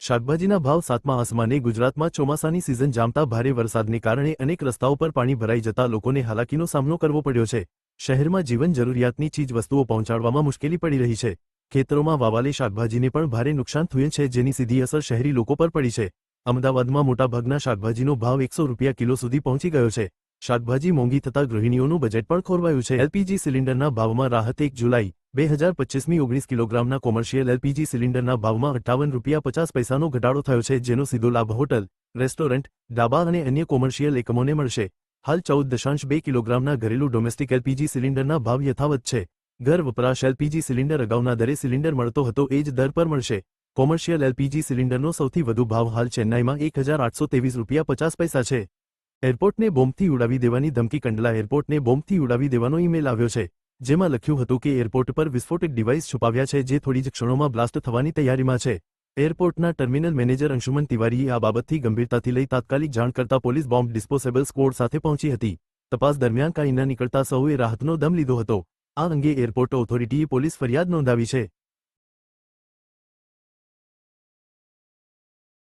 શાકભાજીના ભાવ સાતમા આસમાને ગુજરાતમાં ચોમાસાની સિઝન જામતા ભારે વરસાદને કારણે અનેક રસ્તાઓ પર પાણી ભરાઈ જતા લોકોને હાલાકીનો સામનો કરવો પડ્યો છે। શહેરમાં જીવન જરૂરિયાતની ચીજવસ્તુઓ પહોંચાડવામાં મુશ્કેલી પડી રહી છે। ખેતરોમાં વાવાલી શાકભાજીને પણ ભારે નુકસાન થયું છે, જેની સીધી અસર શહેરી લોકો પર પડી છે। અમદાવાદમાં મોટાભાગના શાકભાજીનો ભાવ 100 રૂપિયા કિલો સુધી પહોંચી ગયો છે। શાકભાજી મોંઘી થતા ગૃહિણીઓનું બજેટ પણ ખોરવાયું છે। એલપીજી સિલિન્ડરના ભાવમાં રાહત 1 જુલાઈ 2025મી 19 કિલોગ્રામના કોમર્શિયલ એલપીજી સિલિન્ડરના ભાવમાં 58 રૂપિયા 50 પૈસાનો ઘટાડો થયો છે, જેનો સીધો લાભ હોટલ, રેસ્ટોરન્ટ, ડાબા અને અન્ય કોમર્શિયલ એકમોને મળશે। હાલ 14.2 કિલોગ્રામના ઘરેલું ડોમેસ્ટિક એલપીજી સિલિન્ડરના ભાવ યથાવત છે। ઘર વપરાશ એલપીજી સિલિન્ડર અગાઉના દરે સિલિન્ડર મળતો હતો એ જ દર પર મળશે। કોમર્શિયલ એલપીજી સિલિન્ડરનો સૌથી વધુ ભાવ હાલ ચેન્નાઈમાં 1823 રૂપિયા 50 પૈસા છે। એરપોર્ટને બોમ્બથી ઉડાવી દેવાની ધમકી કંડલા એરપોર્ટને બોમ્બથી ઉડાવી દેવાનો ઈમેલ આવ્યો છે, જેમાં લખ્યું હતું કે એરપોર્ટ પર વિસ્ફોટક ડિવાઇસ છુપાવ્યા છે, જે થોડી જ ક્ષણોમાં બ્લાસ્ટ થવાની તૈયારીમાં છે। એરપોર્ટના ટર્મિનલ મેનેજર અંશુમન તિવારીએ આ બાબતથી ગંભીરતાથી લઈ તાત્કાલિક જાણ કરતા પોલીસ બોમ્બ ડિસ્પોઝેબલ સ્ક્વોડ સાથે પહોંચી હતી। તપાસ દરમિયાન કાંઈ ન નીકળતા સૌએ રાહતનો દમ લીધો હતો। આ અંગે એરપોર્ટ ઓથોરિટીએ પોલીસ ફરિયાદ નોંધાવી છે।